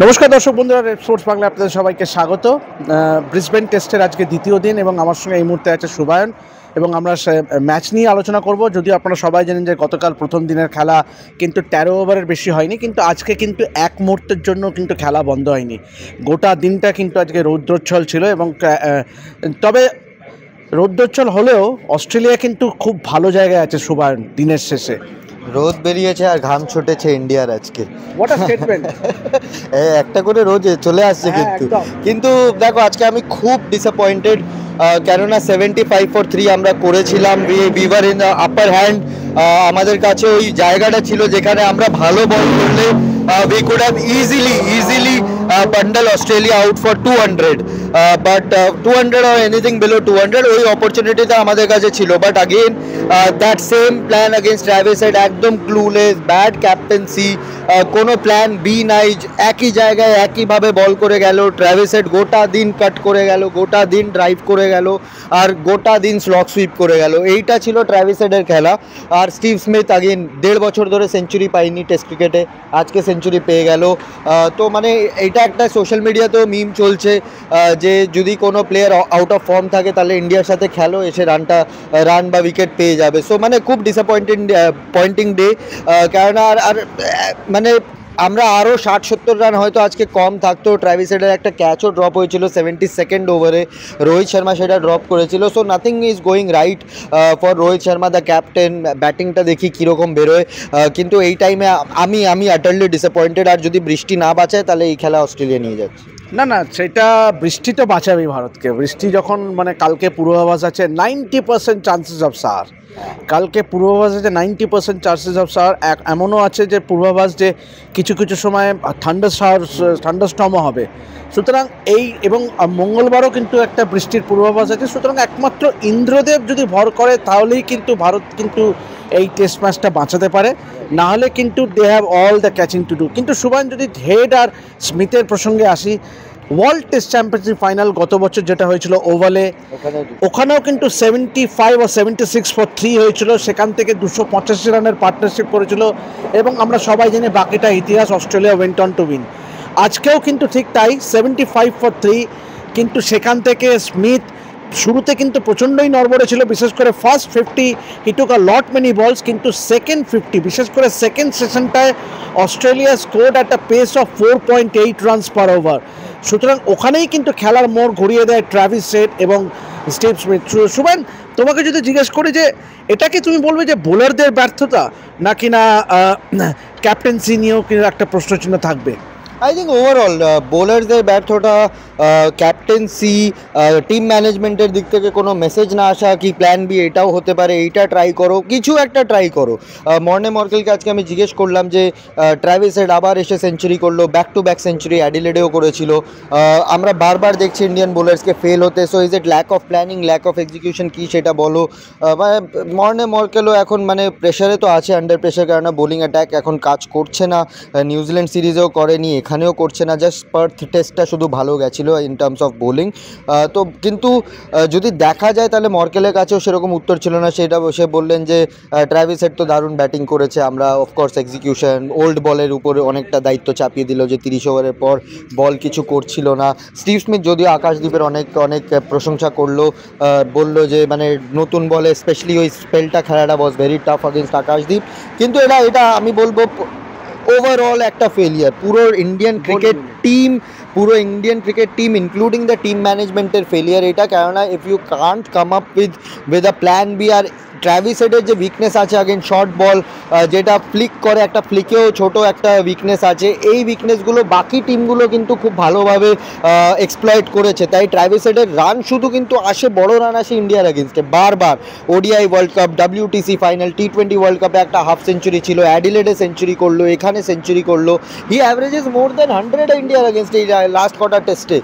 নমস্কার দর্শক বন্ধুরা, রেড স্পোর্টস বাংলা আপনাদের সবাইকে স্বাগত। ব্রিসবেন টেস্টের আজকে দ্বিতীয় দিন এবং আমার সঙ্গে এই মুহূর্তে আছে সুবায়ন এবং আমরা ম্যাচ নিয়ে আলোচনা করব। যদিও আপনারা সবাই জানেন যে গতকাল প্রথম দিনের খেলা কিন্তু 13 ওভারের বেশি হয়নি, কিন্তু আজকে কিন্তু এক মুহূর্তের জন্য কিন্তু খেলা বন্ধ হয়নি। গোটা দিনটা কিন্তু আজকে রৌদ্রোজ্জ্বল ছিল এবং তবে রৌদ্রোজ্জ্বল হলেও অস্ট্রেলিয়া কিন্তু খুব ভালো জায়গায় আছে সুবায়ন। দিনের শেষে রোদ বেরিয়েছে আর ঘাম ছুটেছে ইন্ডিয়ার আজকে। What a statement! একটা করে রোজ চলে আসছে কিন্তু দেখো আজকে আমি খুব ডিসঅ্যাপয়েন্টেড, কেননা 75 for 3 আমরা করেছিলাম। We in the upper hand. আমাদের কাছে ওই জায়গাটা ছিল যেখানে আমরা ভালো বল করলে we could have easily bundle Australia out for 200, but 200 or anything below 200 ওই অপরচুনিটিটা আমাদের কাছে ছিল। But again that same plan against Travis Head, একদম ক্লুলেস, ব্যাড ক্যাপ্টেন্সি, কোনো প্ল্যান বি নাই, একই জায়গায় একইভাবে বল করে গেল। ট্র্যাভিস হেড গোটা দিন কাট করে গেল, গোটা দিন ড্রাইভ করে গেল আর গোটা দিন স্লগ সুইপ করে গেল। এইটা ছিল ট্র্যাভিস হেডের খেলা। আর স্টিভ স্মিথ अगेन 1.5 বছর ধরে সেঞ্চুরি পায়নি টেস্ট ক্রিকেটে, আজকে সেঞ্চুরি পেয়ে গেল। তো মানে এইটা একটা সোশ্যাল মিডিয়াতেও মিম চলছে যে যদি কোনো প্লেয়ার আউট অফ ফর্ম থাকে তাহলে ইন্ডিয়ার সাথে খেলো, এসে রান বা উইকেট পেয়ে যাবে। সো মানে খুব পয়েন্টিং ডে, কেননা আর মানে আমরা আরও 60-70 রান হয়তো আজকে কম থাকতো। ট্র্যাভিস হেডের একটা ক্যাচও ড্রপ হয়েছিল 72nd ওভারে, রোহিত শর্মা সেটা ড্রপ করেছিল। So nothing is going right for Rohit Sharma the captain. ব্যাটিংটা দেখি কীরকম বেরোয়, কিন্তু এই টাইমে আমি আটারলি ডিসঅ্যাপয়েন্টেড। আর যদি বৃষ্টি না বাঁচায় তাহলে এই খেলা অস্ট্রেলিয়া নিয়ে যাচ্ছে। না সেটা বৃষ্টি তো বাঁচাবেই ভারতকে। বৃষ্টি যখন মানে কালকে পূর্বাভাস আছে 90% চান্সেস অফ সার, কালকে পূর্বাভাস আছে 90% চান্সেস অফ সার। এমনও আছে যে পূর্বাভাস যে কিছু কিছু সময় থান্ডারস্টর্মও হবে। সুতরাং এই এবং মঙ্গলবারও কিন্তু একটা বৃষ্টির পূর্বাভাস আছে। সুতরাং একমাত্র ইন্দ্রদেব যদি ভর করে তাহলেই কিন্তু ভারত কিন্তু এই টেস্ট ম্যাচটা বাঁচাতে পারে, না হলে কিন্তু they have all the catching to do. কিন্তু সুবান, যদি হেড আর স্মিথের প্রসঙ্গে আসি, ওয়ার্ল্ড টেস্ট চ্যাম্পিয়নশিপ ফাইনাল গত বছর যেটা হয়েছিল ওভালে, ওখানেও কিন্তু 75 or 76 for 3 হয়েছিল। সেখান থেকে 285 রানের পার্টনারশিপ করেছিল এবং আমরা সবাই জানি বাকিটা ইতিহাস। Australia went on to win. আজকেও কিন্তু ঠিক তাই, 75 for 3। কিন্তু সেখান থেকে স্মিথ শুরুতে কিন্তু প্রচণ্ডই নড়বড়ে ছিল, বিশেষ করে ফার্স্ট 50 হি টুক আ লট মেনি বলস, কিন্তু সেকেন্ড 50, বিশেষ করে সেকেন্ড সেশনটায় Australia scored at a pace of 4.8 runs per over. সুতরাং ওখানেই কিন্তু খেলার মোড় ঘুরিয়ে দেয় ট্র্যাভিস হেড এবং স্টিভ স্মিথ। সুবান, তোমাকে যদি জিজ্ঞেস করি যে এটা কি তুমি বলবে যে বোলারদের ব্যর্থতা, নাকি না ক্যাপ্টেন্সি নিয়েও কিন্তু একটা প্রশ্নচিহ্ন থাকবে? আই থিঙ্ক ওভারঅল বোলারদের ব্যর্থতা, ক্যাপ্টেন্সি, টিম ম্যানেজমেন্টের দিক থেকে কোনো মেসেজ না আসা কি প্ল্যান বি এটাও হতে পারে, এইটা ট্রাই করো, কিছু একটা ট্রাই করো। মর্নে মর্কেলকে আজকে আমি জিজ্ঞেস করলাম যে ট্র্যাভিস হেড আবার এসে সেঞ্চুরি করলো, ব্যাক টু ব্যাক সেঞ্চুরি অ্যাডিলেডেও করেছিল। আমরা বারবার দেখছি ইন্ডিয়ান বোলার্সকে ফেল হতে। So is it lack of planning, lack of execution, কী সেটা বলো। মর্নে মর্কেলও এখন মানে প্রেশারে তো আছে, আন্ডার প্রেশার, কেননা বোলিং অ্যাটাক এখন কাজ করছে না। নিউজিল্যান্ড সিরিজেও করেনি, এখানেও করছে না। জাস্ট পার্থ টেস্টটা শুধু ভালো গেছিলো ইন টার্মস অফ বোলিং। তো কিন্তু যদি দেখা যায় তাহলে মর্কেলের কাছেও সেরকম উত্তর ছিল না। সে বললেন যে ট্র্যাভিস হেড তো দারুণ ব্যাটিং করেছে, আমরা অফকোর্স এক্সিকিউশন, ওল্ড বলের উপরে অনেকটা দায়িত্ব চাপিয়ে দিল যে 30 ওভারের পর বল কিছু করছিল না। স্টিভ স্মিথ যদিও আকাশদ্বীপের অনেক প্রশংসা করলো, বললো যে মানে নতুন বলে স্পেশালি ওই স্পেলটা খেলাটা was very tough against Akashdeep. কিন্তু এটা আমি বলবো ওভারঅল একটা ফেলিয়ার। পুরো Indian cricket team including the team ম্যানেজমেন্টের ফেলিয়ার এটা, কেননা if you can't come up with a plan B. আর ট্র্যাভিস হেডের যে উইকনেস আছে আগেন শর্ট বল, যেটা ফ্লিক করে, একটা ফ্লিকেও ছোট একটা উইকনেস আছে, এই উইকনেসগুলো বাকি টিমগুলো কিন্তু খুব ভালোভাবে এক্সপ্লয়েট করেছে। তাই ট্র্যাভিস হেডের রান শুধু কিন্তু আসে, বড় রান আসে ইন্ডিয়ার এগেনস্টে বারবার। ODI world cup, WTC final, T20 world কাপে একটা হাফ সেঞ্চুরি ছিল, অ্যাডিলেডে সেঞ্চুরি করলো, এখানে সেঞ্চুরি করলো। হি অ্যাভারেজেস মোর দ্যান 100 ইন্ডিয়ার এগেনস্ট এই লাস্ট কটা টেস্টে।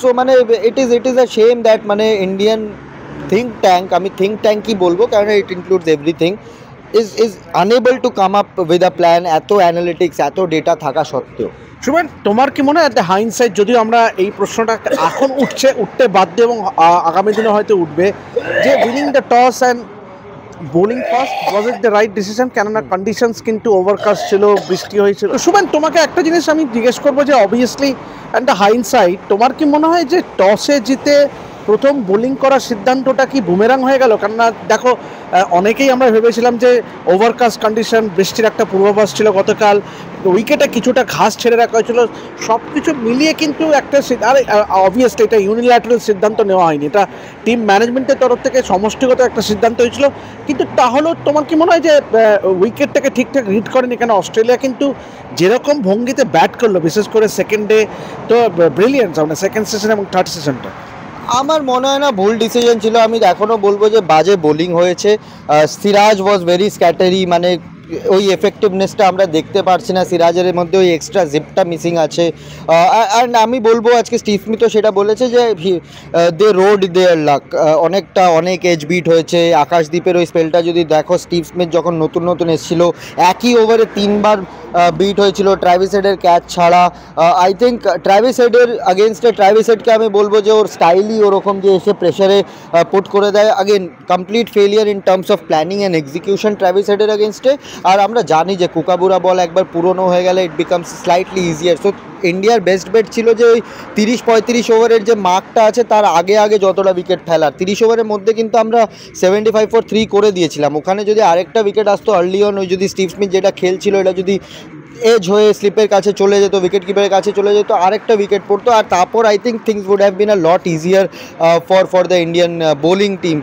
সো মানে it is a shame that মানে ইন্ডিয়ান think tank, আমি think tank কি বলবো কারণ it includes everything, is unable to come up with a plan, এত অ্যানালিটিক্স, এত ডেটা থাকা সত্ত্বেও। সুমেন, তোমার কি মনে হয় দ্য হাইন্ডসাইট, যদিও আমরা এই প্রশ্নটা এখন উঠতে বাধ্য এবং আগামী দিনে হয়তো উঠবে, যে winning the toss and bowling first was it the right decision? কেননা কন্ডিশনস কিন্তু ওভারকাস্ট ছিল, বৃষ্টি হয়েছিল। শুভেন, তোমাকে একটা জিনিস আমি জিজ্ঞেস করবো যে অবভিয়াসলি অ্যান্ড দ্য হাইন্ডসাইট, তোমার কি মনে হয় যে টসে জিতে প্রথম বোলিং করার সিদ্ধান্তটা কি বুমেরাং হয়ে গেল? কেননা দেখো, অনেকেই আমরা ভেবেছিলাম যে ওভারকাস্ট কন্ডিশন, বৃষ্টির একটা পূর্বাভাস ছিল গতকাল, উইকেটে কিছুটা ঘাস ছেড়ে রাখা হয়েছিল, সব কিছু মিলিয়ে কিন্তু একটা আর অবভিয়াসলি এটা ইউনিল্যাটারাল সিদ্ধান্ত নেওয়া হয়নি, এটা টিম ম্যানেজমেন্টের তরফ থেকে সমষ্টিগত একটা সিদ্ধান্ত হয়েছিল। কিন্তু তাহলেও তোমার কি মনে হয় যে উইকেটটাকে ঠিকঠাক রিড করেনি? কেন অস্ট্রেলিয়া কিন্তু যেরকম ভঙ্গিতে ব্যাট করলো, বিশেষ করে সেকেন্ড ডে, তো ব্রিলিয়েন্ট মানে সেকেন্ড সেশন এবং থার্ড সেশনটা। আমার মনে হয় না ভুল ডিসিশন ছিল, আমি এখনও বলবো যে বাজে বোলিং হয়েছে। সিরাজ ওয়াজ ভেরি স্ক্যাটারি, মানে ওই এফেক্টিভনেসটা আমরা দেখতে পারছি না, সিরাজের মধ্যে ওই এক্সট্রা জিপটা মিসিং আছে। অ্যান্ড আমি বলবো আজকে স্টিভ স্মিথও সেটা বলেছে যে দে রোড দেয়ার লাক, অনেক এজ বিট হয়েছে। আকাশদ্বীপের ওই স্পেলটা যদি দেখো, স্টিভ স্মিথ যখন নতুন এসেছিল একই ওভারে 3বার বিট হয়েছিল ট্র্যাভিস হেডের ক্যাচ ছাড়া। আই থিঙ্ক ট্র্যাভিস হেডের আগেনস্টে ট্র্যাভিস হেডকে আমি বলবো যে ওর স্টাইলই ওরকম, যে এসে প্রেশারে পুট করে দেয়। Again complete failure in terms of planning and execution Travis হেডের আগেনস্টে। আর আমরা জানি যে কুকাবুরা বল একবার পুরনো হয়ে গেলে it becomes slightly easier. So ইন্ডিয়ার বেস্ট বেট ছিল যে ওই 30-35 ওভারের যে মার্কটা আছে তার আগে যতটা উইকেট ফেলার, 30 ওভারের মধ্যে কিন্তু আমরা 75 for 3 করে দিয়েছিলাম। ওখানে যদি আরেকটা উইকেট আসতো আর্লি অন, ওই যদি স্টিভ স্মিথ যেটা খেলছিল এটা যদি এজ হয়ে স্লিপের কাছে চলে যেত, উইকেট কিপারের কাছে চলে যেত, আরেকটা উইকেট পড়তো, আর তারপর I think things would have been a lot easier for the Indian bowling team.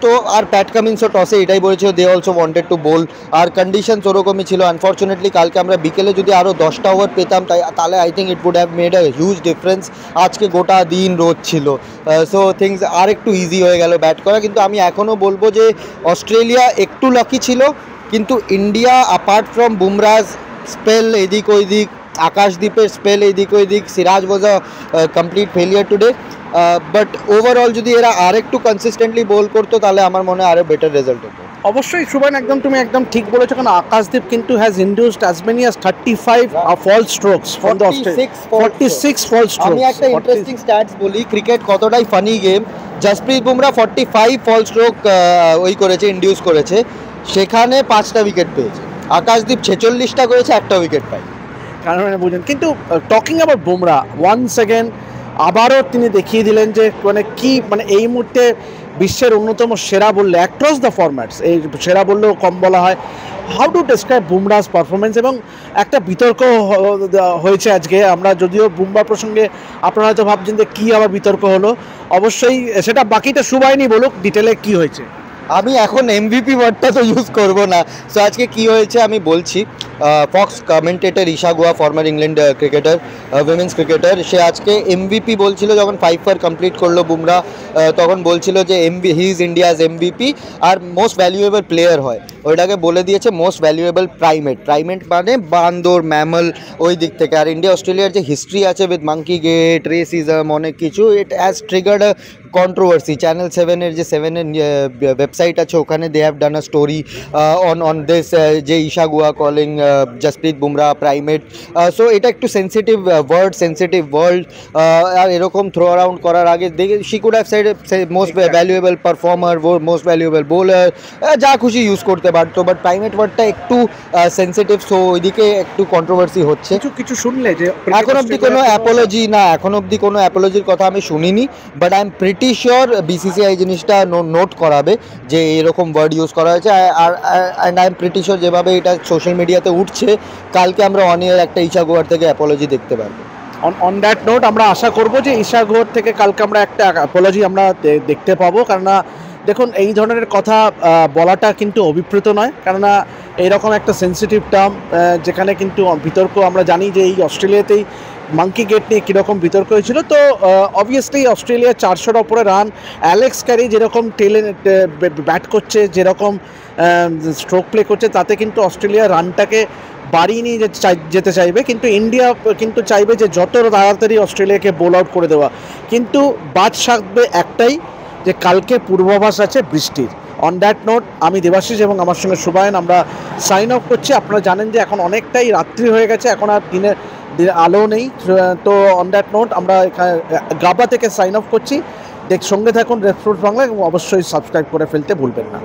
তো আর প্যাট কামিন্সও টসে এটাই বলেছিল, they also wanted to bowl, আর কন্ডিশনস ওরকমই ছিল। আনফর্চুনেটলি কালকে আমরা বিকেলে যদি আরও 10টা ওভার পেতাম তাহলে I think it would have made a huge difference. আজকে গোটা দিন রোদ ছিল, সো থিংস আর একটু ইজি হয়ে গেল ব্যাট করা। কিন্তু আমি এখনও বলবো যে অস্ট্রেলিয়া একটু লাকি ছিল, কিন্তু India apart from Bumrah's spell এদিক ওইদিক, আকাশদ্বীপের স্পেল এদিক ওইদিক, Siraj was a complete failure today. But overall যদি এরা আরেকটু কনসিস্টেন্টলি বোল করতো তাহলে আমার মনে হয় আরও বেটার রেজাল্ট হতো। অবশ্যই শুভেন, তুমি একদম ঠিক বলেছো, কারণ আকাশদীপ কিন্তু has induced as many as 35 false strokes from the 46 false strokes. আমি একটা ইন্টারেস্টিং স্ট্যাটস বলি, ক্রিকেট কতটাই funny game. Jasprit Bumrah 45 false stroke ওই করেছে, ইন্ডিউস করেছে, সেখানে 5টা উইকেট পেয়েছে। আকাশদীপ 46টা করেছে, একটা উইকেট পায়। কারণ বুঝলেন, কিন্তু talking about Bumrah, once again আবারও তিনি দেখিয়ে দিলেন যে মানে এই মুহূর্তে বিশ্বের অন্যতম সেরা বললে অ্যাক্রস দ্য ফরম্যাটস, এই সেরা বললেও কম বলা হয়। How to describe Bumrah's performance? এবং একটা বিতর্ক হয়েছে আজকে, আমরা যদিও বুমরা প্রসঙ্গে আপনারা হয়তো ভাবছেন যে কী আবার বিতর্ক হলো, অবশ্যই সেটা বাকিটা সুবাইনি বলুক ডিটেলে কি হয়েছে। আমি এখন এমভিপি ওয়ার্ডটা তো ইউজ করব না। সো আজকে কি হয়েছে আমি বলছি। Fox commentator Isa Guha, former England cricketer, women's cricketer, সে আজকে এমভিপি বলছিল যখন 5 কমপ্লিট করলো বুমরা, তখন বলছিল যে হি ইজ ইন্ডিয়াজ এমভিপি আর মোস্ট ভ্যালুয়েবল প্লেয়ার হয়, ওইটাকে বলে দিয়েছে মোস্ট ভ্যালুয়েবল প্রাইমেট মানে বান্দর, ম্যামল, ওই দিক থেকে। আর ইন্ডিয়া অস্ট্রেলিয়ার যে হিস্ট্রি আছে উইথ মাঙ্কি গেট, রেসিজম, অনেক কিছু, it has triggered controversy. Channel 7-এর যে 7-এর ওয়েবসাইট আছে ওখানে they have done a story on this, যে Isa Guha calling Jasprit Bumrah primate. সো এটা একটু সেন্সিটিভ ওয়ার্ল্ড, আর এরকম থ্রো অ্যারাউন্ড করার আগে দেখে she could have said most valuable performer, most valuable bowler, যা খুশি ইউজ করতে পারতো, বাট প্রাইমেট ওয়ার্ডটা একটু সেন্সিটিভ, সো ওইদিকে একটু কন্ট্রোভার্সি হচ্ছে। কিছু শুনলে যে এখন অবধি কোনো অ্যাপোলজি না, এখন অবধি কোনো অ্যাপোলজির কথা আমি শুনিনি, but I am pretty sure BCCI জিনিসটা নোট করাবে যে এরকম ওয়ার্ড ইউজ করা হয়েছে। And I am pretty sure যেভাবে এটা সোশ্যাল মিডিয়াতে উঠছে, কালকে আমরা অন ইয়ার একটা ঈশা গোয়ার থেকে অ্যাপোলজি দেখতে পারবো। অন দ্যাট নোট আমরা আশা করবো যে ঈশা গোয়ার থেকে কালকে আমরা একটা অ্যাপোলজি আমরা দেখতে পাবো, কেননা দেখুন এই ধরনের কথা বলাটা কিন্তু অভিপ্রেত নয়, কেননা এইরকম একটা সেন্সিটিভ টার্ম যেখানে কিন্তু বিতর্ক, আমরা জানি যে এই অস্ট্রেলিয়াতেই মাঙ্কি গেট নিয়ে কীরকম বিতর্ক হয়েছিল। তো অবভিয়াসলি অস্ট্রেলিয়া 400-র ওপরে রান, অ্যালেক্স ক্যারি যেরকম ব্যাট করছে, যেরকম স্ট্রোক প্লে করছে, তাতে কিন্তু অস্ট্রেলিয়া রানটাকে বাড়িয়ে নিয়ে যেতে চাইবে, কিন্তু ইন্ডিয়া কিন্তু চাইবে যে যত তাড়াতাড়ি অস্ট্রেলিয়াকে বোল আউট করে দেওয়া। কিন্তু বাদ থাকবে একটাই, যে কালকে পূর্বাভাস আছে বৃষ্টির। অন দ্যাট নোট আমি দেবাশিস এবং আমার সঙ্গে সুবায়ন আমরা সাইন অফ করছি। আপনারা জানেন যে এখন অনেকটাই রাত্রি হয়ে গেছে, এখন আর দিনের আলো নেই। তো অন দ্যাট নোট আমরা এখানে গাবা থেকে সাইন অফ করছি। সঙ্গে থাকুন রেড ফুট বাংলা এবং অবশ্যই সাবস্ক্রাইব করে ফেলতে ভুলবেন না।